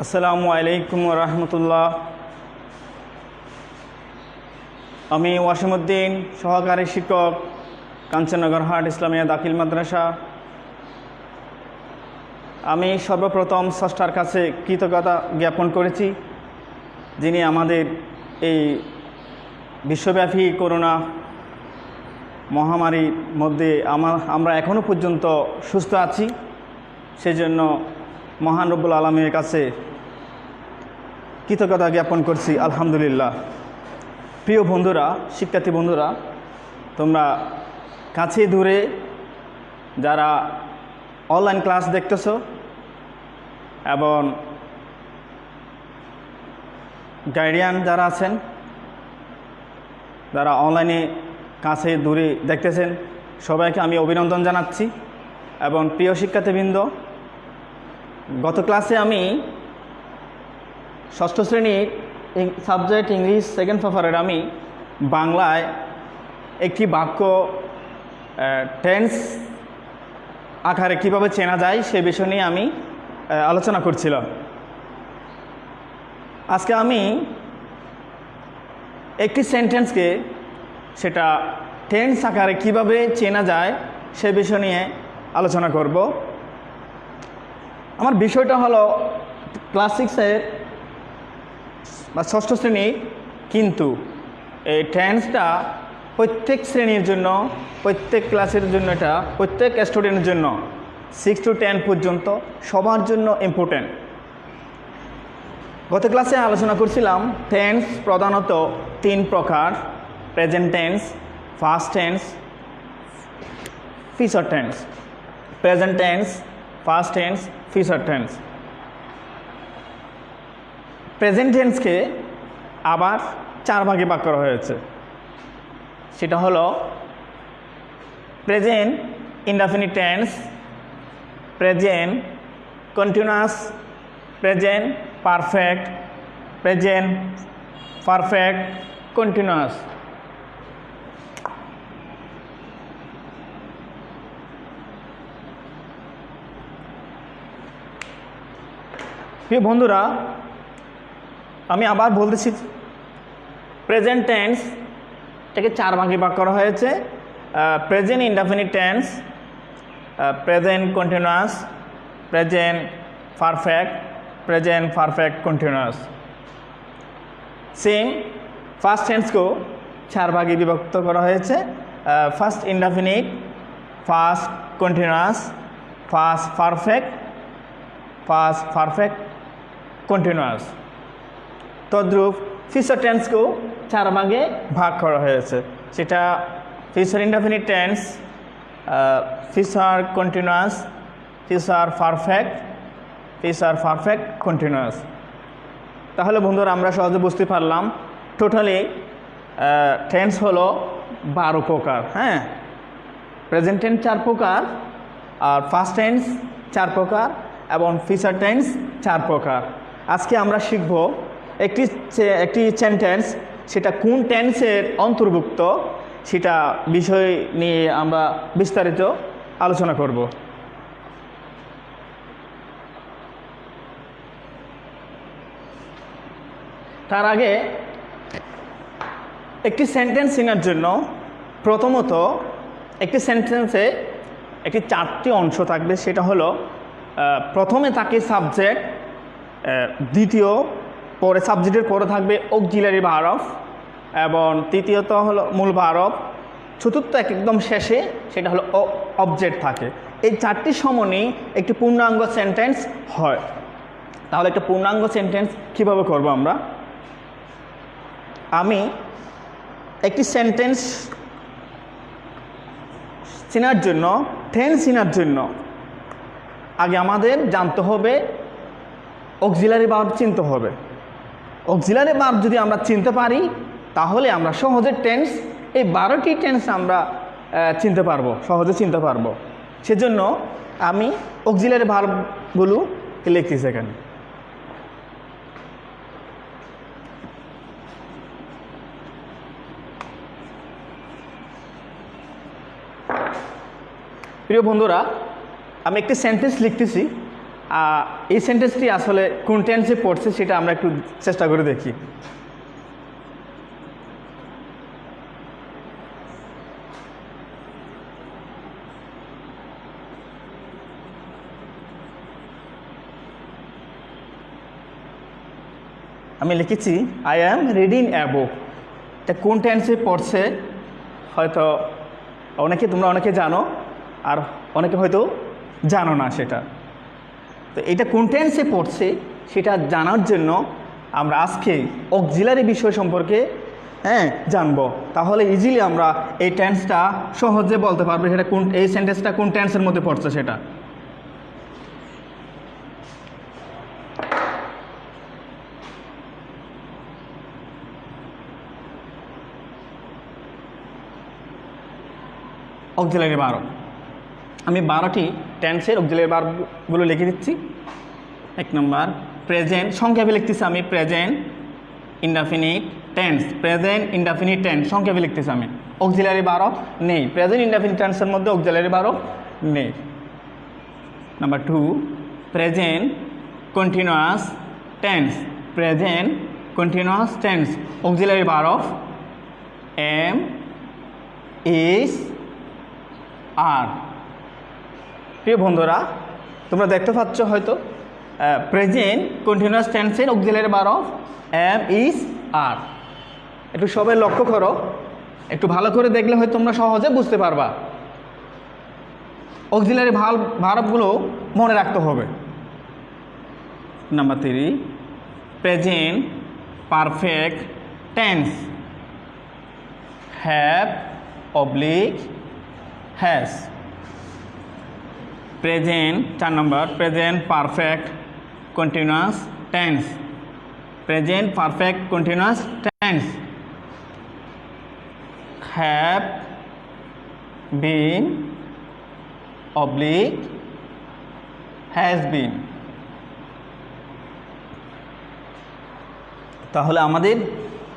আসসালামু আলাইকুম রহমতুল্লাহ। আমি ওয়াসিমউদ্দিন, সহকারী শিক্ষক, কাঞ্চননগর হাট ইসলামিয়া দাখিল মাদ্রাসা। আমি সর্বপ্রথম স্রষ্টার কাছে কৃতজ্ঞতা জ্ঞাপন করেছি, যিনি আমাদের এই বিশ্বব্যাপী করোনা মহামারীর মধ্যে আমরা এখনও পর্যন্ত সুস্থ আছি। সেজন্য মহান রব্বুল আলামিনের কাছে কৃতজ্ঞতা জ্ঞাপন করছি, আলহামদুলিল্লাহ। প্রিয় বন্ধুরা, শিক্ষার্থী বন্ধুরা, তোমরা কাছে দূরে যারা অনলাইন ক্লাস দেখতেছ এবং গাইডিয়ান যারা আছেন, যারা অনলাইনে কাছে দূরে দেখতেছেন, সবাইকে আমি অভিনন্দন জানাচ্ছি। এবং প্রিয় শিক্ষার্থীবৃন্দ, গত ক্লাসে আমি ষষ্ঠ শ্রেণীর সাবজেক্ট ইংলিশ সেকেন্ড পেপারের আমি বাংলায় একটি বাক্য টেন্স আকারে কীভাবে চেনা যায় সে বিষয় নিয়ে আমি আলোচনা করছিলাম। আজকে আমি একটি সেন্টেন্সকে সেটা টেন্স আকারে কীভাবে চেনা যায় সে বিষয় নিয়ে আলোচনা করব। আমার বিষয়টা হলো ক্লাস 6-এর বা ষষ্ঠ শ্রেণী, কিন্তু এই টেন্সটা প্রত্যেক শ্রেণীর জন্য, প্রত্যেক ক্লাসের জন্য, এটা প্রত্যেক স্টুডেন্টের জন্য 6 to 10 পর্যন্ত সবার জন্য ইম্পর্টেন্ট। গত ক্লাসে আলোচনা করছিলাম টেন্স প্রধানত 3 প্রকার: present tense, past tense, future tense. Present tense, past tense, future tense. Present টেন্সকে আবার 4 ভাগে ভাগ করা হয়েছে। সেটা হলো present indefinite tense, present continuous, present perfect, present perfect continuous. প্রিয় বন্ধুরা, আমি আবার বলতেছি, প্রেজেন্ট টেন্স এটাকে 4 ভাগে ভাগ করা হয়েছে: present indefinite tense, present continuous, present perfect, present perfect continuous. Same past টেন্সকেও 4 ভাগে বিভক্ত করা হয়েছে: past indefinite, past continuous, past perfect, past perfect continuous. তদ্রূপ ফিউচার টেন্সকেও 4 ভাগে ভাগ করা হয়েছে। সেটা future indefinite tense, future continuous, future perfect, future perfect continuous. তাহলে বন্ধুরা, আমরা সহজে বুঝতে পারলাম টোটালি টেন্স হলো 12 প্রকার। হ্যাঁ, প্রেজেন্ট টেন্স 4 প্রকার, আর ফার্স্ট টেন্স 4 প্রকার, এবং ফিউচার টেন্স 4 প্রকার। আজকে আমরা শিখব একটি সেন্টেন্স, সেটা কোন টেন্সের অন্তর্ভুক্ত সেটা বিষয় নিয়ে আমরা বিস্তারিত আলোচনা করব। তার আগে একটি সেন্টেন্স চেনার জন্য প্রথমত একটি সেন্টেন্সে একটি 4টি অংশ থাকবে। সেটা হলো প্রথমে থাকে সাবজেক্ট, দ্বিতীয় পরে সাবজেক্টের পরে থাকবে অক্সিলারি ভার্ব, এবং তৃতীয়ত হলো মূল ভার্ব, চতুর্থ একদম শেষে সেটা হলো অবজেক্ট থাকে। এই 4টি সমন্বয়ে একটি পূর্ণাঙ্গ সেন্টেন্স হয়। তাহলে একটা পূর্ণাঙ্গ সেন্টেন্স কীভাবে করব আমরা? আমি একটি সেন্টেন্স চেনার জন্য, টেন্স চেনার জন্য আগে আমাদের জানতে হবে অক্সিলারি ভার্ব চিনতে হবে। অক্সিলারি ভার্ব যদি আমরা চিনতে পারি তাহলে আমরা সহজে টেন্স, এই 12টি টেন্স আমরা চিনতে পারবো, সহজে চিনতে পারবো। সেজন্য আমি অক্সিলারি ভার্বগুলো লিখতেছি এখানে। প্রিয় বন্ধুরা, আমি একটি সেন্টেন্স লিখতেছি। এই সেন্টেন্সটি আসলে কোন টেন্সে পড়ছে সেটা আমরা একটু চেষ্টা করে দেখি। আমি লিখেছি আই অ্যাম রিডিং অ্যা বুক। এটা কোন টেন্সে পড়ছে হয়তো তোমরা অনেকে জানো, আর অনেকে হয়তো জানো না সেটা। তো এটা কোন টেন্সে পড়ছে সেটা জানার জন্য আমরা আজকে অক্সিলারি বিষয় সম্পর্কে জানবো। তাহলে ইজিলি আমরা এই টেন্সটা সহজে বলতে পারবো সেটা এই সেন্টেন্সটা কোন টেন্সের মধ্যে পড়ছে সেটা। অক্সিলারি ভার্ব, আমি 12টি টেন্সের অক্সিলারি ভার্বগুলো লিখে দিচ্ছি। 1 নম্বর প্রেজেন্ট, সংক্ষেপে লিখতেছি আমি present indefinite tense. Present indefinite tense সংক্ষেপে লিখতেছি আমি। অক্সিলারি ভার্ব নেই, প্রেজেন্ট ইনডেফিনিট টেন্সের মধ্যে অক্সিলারি ভার্ব নেই। Number 2 present continuous tense. Present continuous tense auxiliary verb am, is, are. প্রিয় বন্ধুরা, তোমরা দেখতে পাচ্ছ হয়তো প্রেজেন্ট কন্টিনিউয়াস টেন্সের auxiliary verb am, is, are. একটু সবাই লক্ষ্য করো, একটু ভালো করে দেখলে হয়তো তোমরা সহজে বুঝতে পারবা। অক্সিলারি ভার্বগুলো মনে রাখতে হবে। Number 3 present perfect tense have oblique has. Present 4 number present perfect continuous tense. Present perfect continuous tense have been oblique has been. তাহলে আমাদের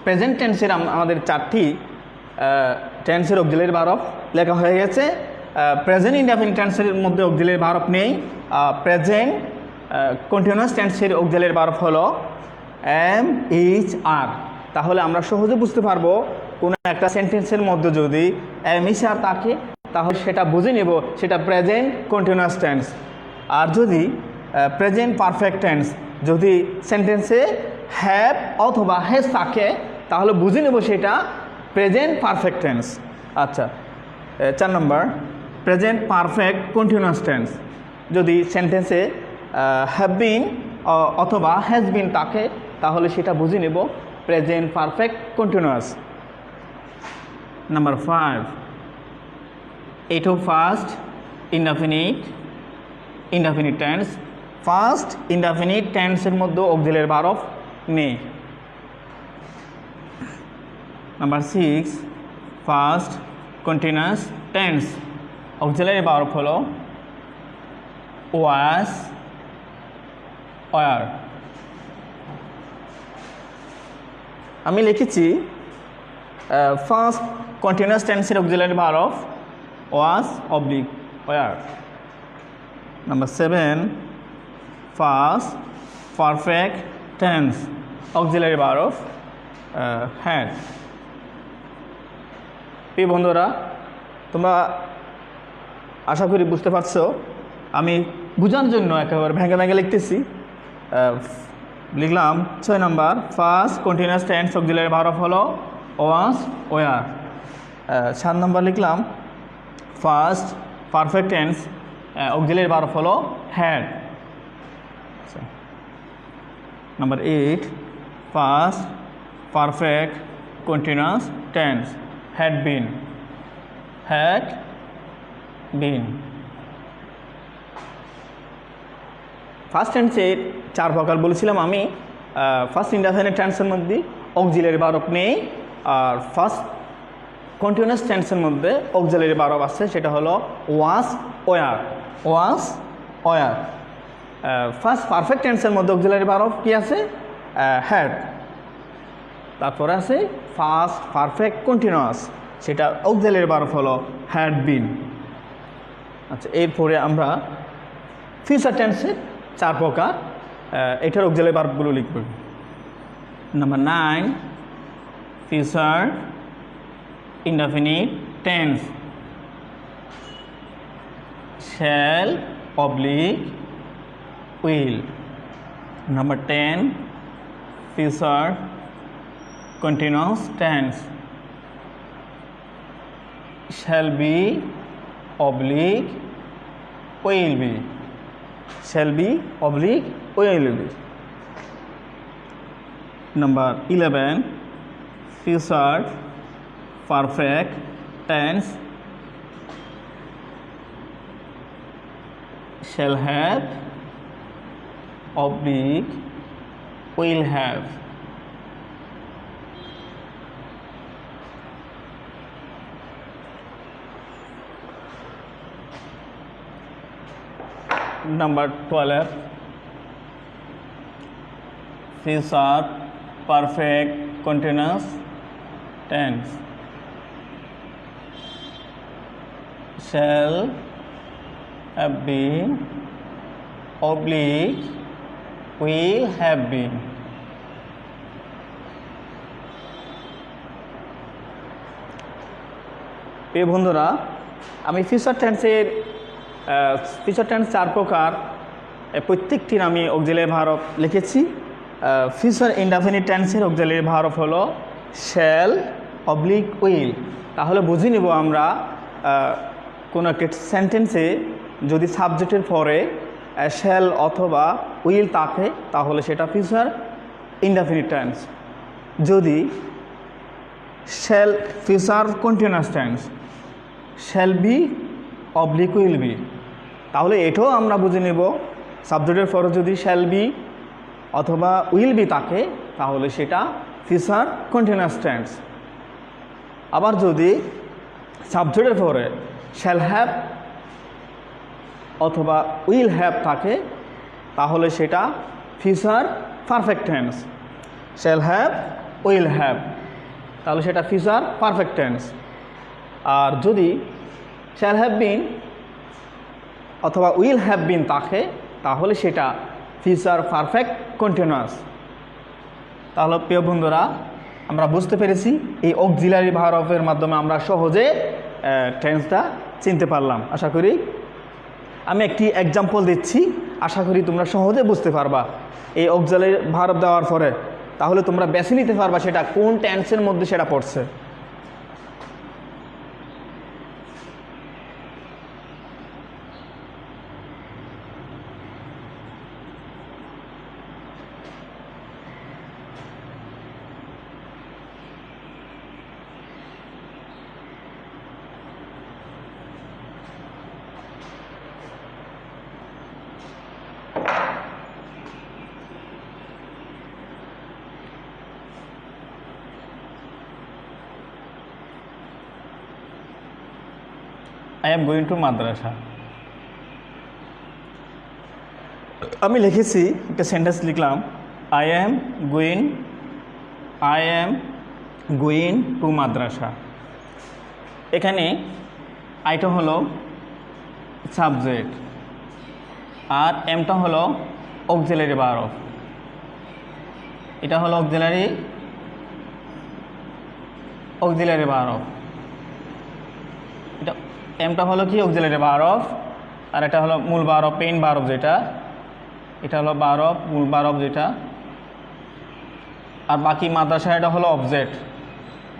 প্রেজেন্ট টেন্সের আমাদের 4টি টেন্সের অক্সিলারি ভার্ব লেখা হয়ে গেছে। প্রেজেন্ট ইনডেফিনিট টেন্সের মধ্যে অক্সিলারি ভার্ব নেই। প্রেজেন্ট কন্টিনিউয়াস টেন্সের অক্সিলারি ভার্ব হলো এম, ইজ, আর। তাহলে আমরা সহজে বুঝতে পারবো কোনো একটা সেন্টেন্সের মধ্যে যদি এম, ইজ, আর থাকে তাহলে সেটা বুঝে নেব সেটা প্রেজেন্ট কন্টিনিউয়াস টেন্স। আর যদি প্রেজেন্ট পারফেক্ট টেন্স যদি সেন্টেন্সে হ্যাভ অথবা হ্যাজ থাকে তাহলে বুঝে নেব সেটা প্রেজেন্ট পারফেক্ট টেন্স। আচ্ছা, 4 নম্বর প্রেজেন্ট পারফেক্ট কন্টিনিউয়াস টেন্স যদি সেন্টেন্সে হ্যাভ বিন অথবা হ্যাজ বিন থাকে তাহলে সেটা বুঝে নেব প্রেজেন্ট পারফেক্ট কন্টিনিউয়াস। নাম্বার 5 এইটো first indefinite tense. First indefinite টেন্সের মধ্যে অক্সিলারি ভার্ব নেই। Number 6 first continuous tense auxiliary verb হলো ওয়াজ, ওয়ার। আমি লিখেছি ফার্স্ট কন্টিনিউয়াস টেন্সের auxiliary verb was oblique war. Number 7 first perfect tense auxiliary verb had. প্রিয় বন্ধুরা, তোমরা আশা করি বুঝতে পারছো। আমি বোঝানোর জন্য একেবারে ভেঙে ভেঙে লিখতেছি। লিখলাম 6 নম্বর past continuous tense auxiliary verb হলো ওয়াজ, ওয়ার। 7 নম্বর লিখলাম past perfect tense auxiliary verb হলো had. Number 8 past perfect continuous tense had been, had been। Past টেন্সের 4 প্রকার বলেছিলাম আমি। ফার্স্ট ইনডেফিনিট টেন্সের মধ্যে অক্সিলারি ভার্ব নেই, আর ফার্স্ট কন্টিনিউয়াস টেন্সের মধ্যে অক্সিলারি ভার্ব আছে, সেটা হলো was, war. Was, war. First perfect টেন্সের মধ্যে অক্সিলারি ভার্ব কি আছে? হ্যাড। তারপরে আছে ফার্স্ট পারফেক্ট কন্টিনিউয়াস, সেটা অক্সিলারি ভার্ব হলো হ্যাড বিন। আচ্ছা, এরপরে আমরা ফিউচার টেন্সের 4 প্রকার, এটার অক্সিলারি ভার্বগুলো লিখবেন। Number 9 future indefinite tense, shall oblique will. Number 10 future continuous tense, shall be oblique will be, shall be oblique will be. Number 11 future perfect tense, shall have oblique will have. Number 12 future perfect continuous tense, shall have been oblique will have been. প্রিয় বন্ধুরা, আমি future টেন্সের 4 প্রকার প্রত্যেকটির আমি auxiliary verb লিখেছি। Future indefinite টেন্সের auxiliary verb হলো শ্যাল অবলিক উইল। তাহলে বুঝে নেব আমরা কোনো একটা সেন্টেন্সে যদি সাবজেক্টের পরে শ্যাল অথবা উইল থাকে তাহলে সেটা ফিউচার ইনডেফিনিট টেন্স। যদি shall future continuous tense, shall be oblique will be, তাহলে এটাও আমরা বুঝে নেব সাবজেক্টের পরে যদি শ্যাল বি অথবা উইল বি থাকে তাহলে সেটা ফিউচার কন্টিনিউয়াস টেন্স। আবার যদি সাবজেক্টের পরে শ্যাল হ্যাভ অথবা উইল হ্যাভ থাকে তাহলে সেটা future perfect tense. Shall have will have, তাহলে সেটা ফিউচার পারফেক্ট টেন্স। আর যদি শ্যাল হ্যাভ বিন অথবা উইল হ্যাভ বিন থাকে তাহলে সেটা ফিউচার পারফেক্ট কন্টিনিউয়াস। তাহলে প্রিয় বন্ধুরা, আমরা বুঝতে পেরেছি এই অক্সিলারি ভার্বের মাধ্যমে আমরা সহজে টেন্সটা চিনতে পারলাম। আশা করি আমি একটি এক্সাম্পল দিচ্ছি, আশা করি তোমরা সহজে বুঝতে পারবা এই অক্সিলারি ভার্ব দেওয়ার পরে। তাহলে তোমরা বেছে নিতে পারবা সেটা কোন টেন্সের মধ্যে সেটা পড়ছে। I am going to madrasa. আমি লিখেছি একটা সেন্টেন্স লিখলাম I am going to madrasa। এখানে আইটা হলো সাবজেক্ট আর এমটা হলো অক্সিলারি ভার্ব। এটা হলো অক্সিলারি ভার্ব। এটা এমটা হলো কি অক্সিলারি ভার্ব আর এটা হলো মূল ভার্ব, পেইন ভার্ব যেটা, এটা হলো ভার্ব মূল ভার্ব যেটা। আর বাকি মাদ্রাসা এটা হলো অবজেক্ট,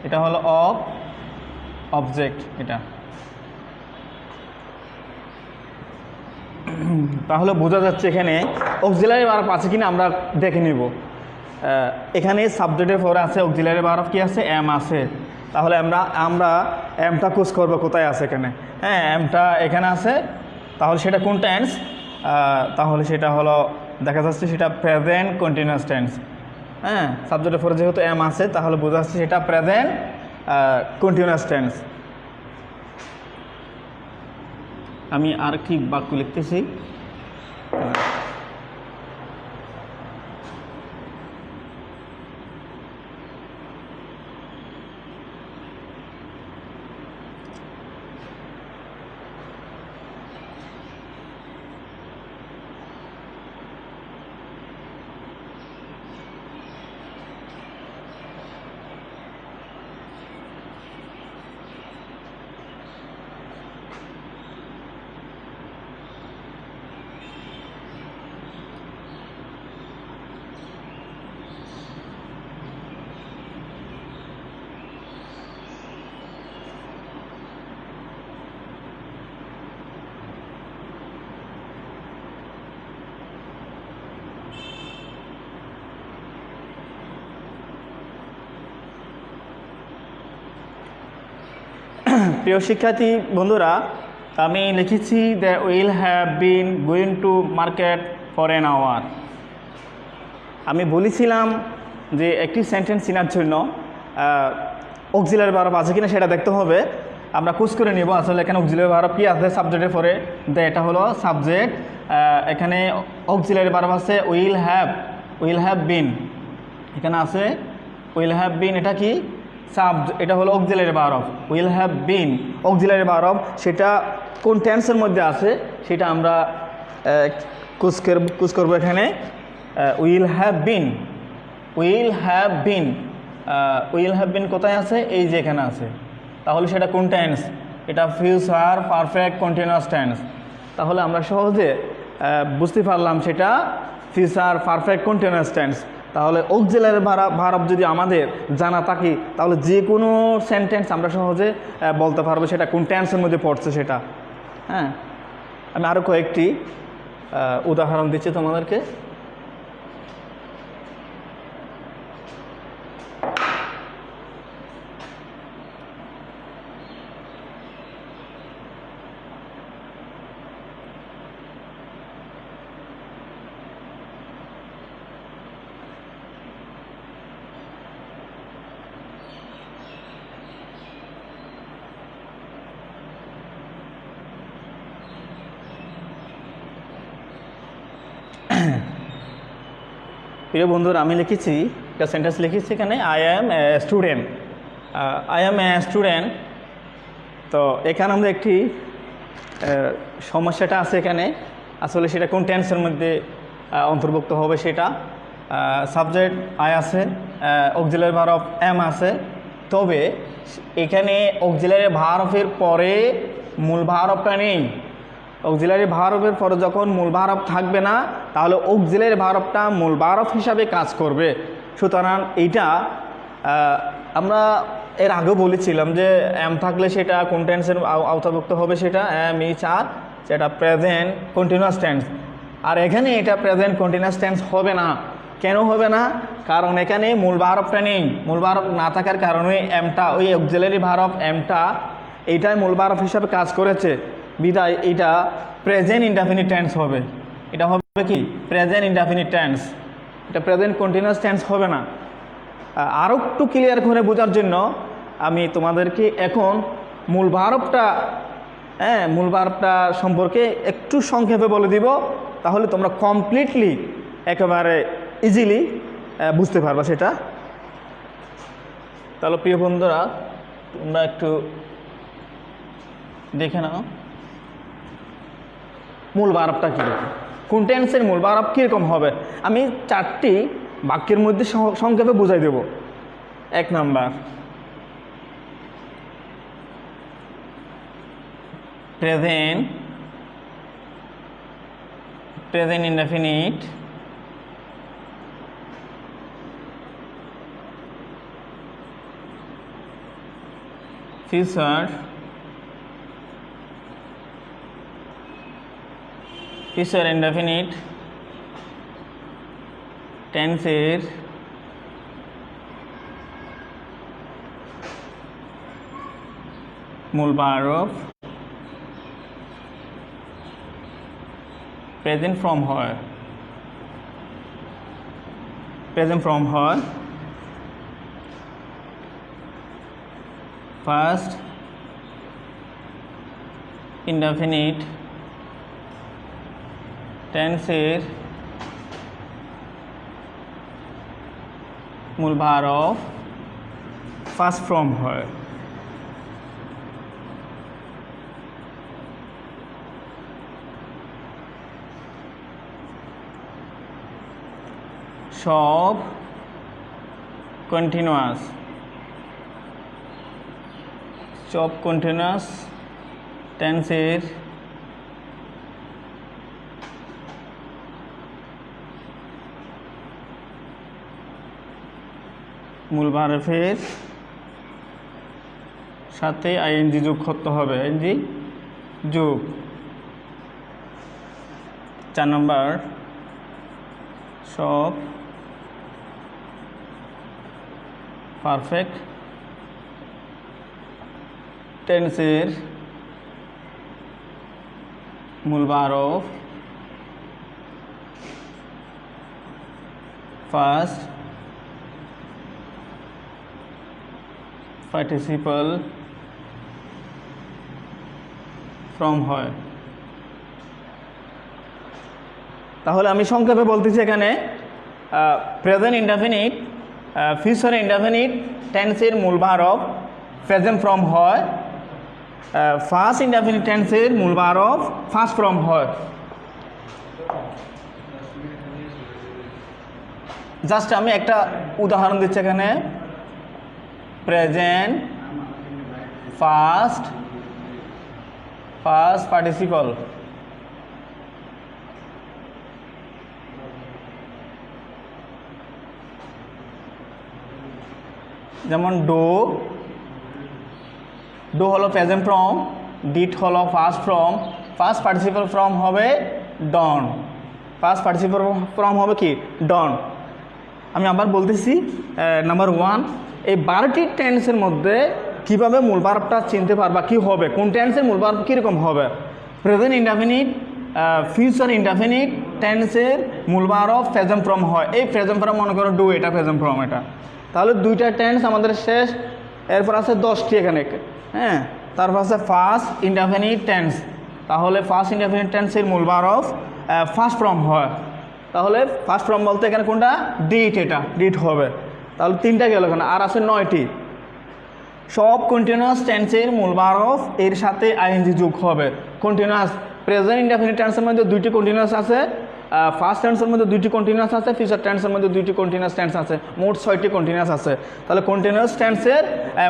এটা হলো অবজেক্ট এটা। তাহলে বোঝা যাচ্ছে এখানে অক্সিলারি ভার্ব আছে কিনা আমরা দেখে নিব। এখানে সাবজেক্টের পরে আছে অক্সিলারি ভার্ব কি আছে, এম আছে। তাহলে আমরা এমটা খোঁজ করবো কোথায় আছে এখানে। হ্যাঁ, এমটা এখানে আছে, তাহলে সেটা কোন টেন্স? তাহলে সেটা হলো দেখা যাচ্ছে সেটা প্রেজেন্ট কন্টিনিউয়াস টেন্স। হ্যাঁ, সাবজেক্টের পরে যেহেতু এম আছে তাহলে বোঝা যাচ্ছে সেটা প্রেজেন্ট কন্টিনিউয়াস টেন্স। আমি আর কি বাক্য লিখতেছি, প্রিয় শিক্ষার্থী বন্ধুরা, আমি লিখেছি the will have been going to market for an hour. আমি বলেছিলাম যে একটি সেন্টেন্স চেনার জন্য অক্সিলারি ভার্ব আছে কিনা সেটা দেখতে হবে। আমরা খোঁজ করে নেব আসলে এখানে অক্সিলারি ভার্ব কী আছে সাবজেক্টের পরে। এটা হলো সাবজেক্ট, এখানে অক্সিলারি ভার্ব আছে উইল হ্যাভ বিন, এখানে আছে উইল হ্যাভ বিন। এটা কি এটা হলো auxiliary verb. Will have bin auxiliary verb, সেটা কোন টেন্সের মধ্যে আছে সেটা আমরা খোঁজ করবো এখানে। উইল হ্যাভ বিন কোথায় আছে? এই যে এখানে আছে। তাহলে সেটা কোন টেন্স? এটা ফিউচার পারফেক্ট কন্টিনিউয়াস টেন্স। তাহলে আমরা সহজে বুঝতে পারলাম সেটা ফিউচার পারফেক্ট কন্টিনিউয়াস টেন্স। তাহলে অক্সিলারি ভার্ব যদি আমাদের জানা থাকে তাহলে যে কোনো সেন্টেন্স আমরা সহজে বলতে পারবো সেটা কোন টেন্সের মধ্যে পড়ছে সেটা। হ্যাঁ, আমি আরও কয়েকটি উদাহরণ দিচ্ছি তোমাদেরকে। প্রিয় বন্ধুরা, আমি লিখেছি একটা সেন্টেন্স লিখেছি এখানে আই অ্যাম এ স্টুডেন্ট। তো এখানে আমরা একটি সমস্যাটা আছে এখানে, আসলে সেটা কোন টেন্সের মধ্যে অন্তর্ভুক্ত হবে সেটা। সাবজেক্ট আই আছে, অক্সিলারি ভার্ব এম আছে, তবে এখানে অক্সিলারি ভার্বের পরে মূল ভার্বটা নেই। অক্সিলারি ভার্বের পরে যখন মূল ভার্ব থাকবে না তাহলে অক্সিলারি ভার্বটা মূল ভার্ব হিসাবে কাজ করবে। সুতরাং এইটা আমরা এর আগেও বলেছিলাম যে এম থাকলে সেটা কোন টেন্সের আওতাভুক্ত হবে, সেটা এম ইচ আর, সেটা প্রেজেন্ট কন্টিনিউয়াস টেন্স। আর এখানে এটা প্রেজেন্ট কন্টিনিউয়াস টেন্স হবে না। কেন হবে না? কারণ এখানে মূল ভার্বটা নেই। মূল ভার্ব না থাকার কারণে এমটা, ওই অক্সিলারি ভার্ব এমটা এইটাই মূল ভার্ব হিসাবে কাজ করেছে, বিদায় এটা প্রেজেন্ট ইনডেফিনিট টেন্স হবে। এটা হবে কি? Present indefinite tense. এটা প্রেজেন্ট কন্টিনিউয়াস টেন্স হবে না। আরও একটু ক্লিয়ার করে বোঝার জন্য আমি তোমাদেরকে এখন মূল ভার্বটা সম্পর্কে একটু সংক্ষেপে বলে দিব, তাহলে তোমরা কমপ্লিটলি একেবারে ইজিলি বুঝতে পারবা সেটা। তাহলে প্রিয় বন্ধুরা, তোমরা একটু দেখে নাও মূল ভার্বটা কীরকম, কোন টেন্সের মূল ভার্ব কীরকম হবে। আমি 4টি বাক্যের মধ্যে সংক্ষেপে বুঝাই দেব। 1 number, present indefinite, future indefinite টেন্সের মূল ভার্ব প্রেজেন্ট ফর্ম হয়। ফার্স্ট ইনডেফিনিট টেন্সের মূল ভার্ব ফার্স্ট ফর্ম হয়। সব কন্টিনিউয়াস টেন্সের মূল ভার্বের সাথে আইএনজি যোগ করতে হবে, আইএনজি যোগ। 4 নম্বর, সব পারফেক্ট টেন্সের মূল বারফ ফার্স্ট পার্টিসিপল ফ্রম হয়। তাহলে আমি সংক্ষেপে বলতেছি এখানে প্রেজেন্ট ইনডেফিনিট ফিউচার ইনডেফিনিট টেন্সের মূল বারফ প্রেজেন্ট ফর্ম হয়, ফার্স্ট ইনডেফিনিট টেন্সের মূল বারফ ফার্স্ট ফর্ম হয়। জাস্ট আমি একটা উদাহরণ দিচ্ছি এখানে, প্রেজেন্ট ফার্স্ট পার্টিসিপল, যেমন ডো হলো প্রেজেন্ট ফর্ম, ডিড হলো first form, first participle form হবে ডন, ফার্স্ট পার্টিসিপল ফর্ম হবে কি ডন। আমি আবার বলতেছি, নাম্বার 1, এই 12টি টেন্সের মধ্যে কিভাবে মূল ভার্বটা চিনতে পারবা, কি হবে, কোন টেন্সের মূল ভার্ব কীরকম হবে। প্রেজেন্ট ইনডেফিনিট ফিউচার ইনডেফিনিট টেন্সের মূল ভার্ব প্রেজেন্ট ফর্ম হয়। এই প্রেজেন্ট ফর্ম মনে করো ডু, এটা প্রেজেন্ট ফর্ম এটা। তাহলে 2টা টেন্স আমাদের শেষ। এরপর আছে 10টি এখানে, হ্যাঁ। তারপর আছে ফার্স্ট ইনডেফিনিট টেন্স। তাহলে ফার্স্ট ইনডেফিনিট টেন্সের মূল ভার্ব ফার্স্ট ফর্ম হয়। তাহলে ফার্স্ট ফর্ম বলতে এখানে কোনটা, ডিড, এটা ডিড হবে। তাহলে 3টা গেল এখানে, আর আছে 9টি। সব কন্টিনিউয়াস টেন্সের মূল ভার্ব এর সাথে আইএনজি যোগ হবে। কন্টিনিউয়াস প্রেজেন্ট ইনডেফিনিট টেন্সের মধ্যে 2টি কন্টিনিউয়াস আছে, ফার্স্ট টেন্সের মধ্যে 2টি কন্টিনিউয়াস আছে, ফিউচার টেন্সের মধ্যে 2টি কন্টিনিউয়াস টেন্স আছে, মোট 6টি কন্টিনিউয়াস আছে। তাহলে কন্টিনিউয়াস টেন্সের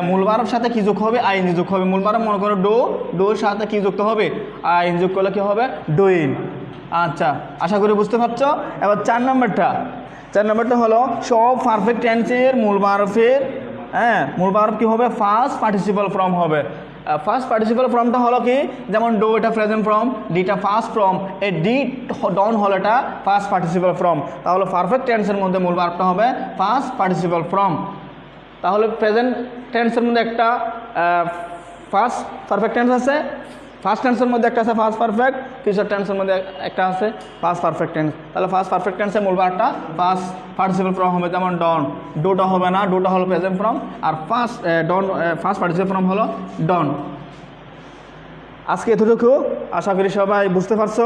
মূল ভার্বের সাথে কি যোগ হবে, আইএনজি যোগ হবে। মূল ভার্ব মনে করো ডোর সাথে কি যুক্ত হবে, আইএনজি যোগ করলে কি হবে, ডুইং। আচ্ছা, আশা করি বুঝতে পারছো। এবার 4 নম্বরটা হলো সব পারফেক্ট টেন্সের মূল ভার্বের মূল ভার্ব কি হবে, ফার্স্ট পার্টিসিপল ফর্ম হবে। ফার্স্ট পার্টিসিপল ফর্মটা হলো কি, যেমন ডো এটা প্রেজেন্ট ফর্ম, ডিটা ফার্স্ট ফর্ম, এই ডিড ডন হলো এটা ফার্স্ট পার্টিসিপল ফর্ম। তাহলে পারফেক্ট টেন্সের মধ্যে মূল ভার্বটা হবে ফার্স্ট পার্টিসিপল ফর্ম। তাহলে প্রেজেন্ট টেন্সের মধ্যে একটা ফার্স্ট পারফেক্ট টেন্স আছে, ফার্স্ট টেন্সের মধ্যে একটা আছে ফার্স্ট পারফেক্ট, ফিউচার টেন্সের মধ্যে একটা আছে ফার্স্ট পারফেক্ট টেন্স। তাহলে ফার্স্ট পারফেক্ট টেন্সের মূল ভার্বটা ফার্স্ট পার্টিসিপল ফর্ম হবে, যেমন ডন, ডোটা হবে না, ডোটা হলো প্রেজেন্ট ফর্ম, আর ফার্স্ট পার্টিসিপল ফর্ম হলো ডন। আজকে এতটুকু, আশা করি সবাই বুঝতে পারছো।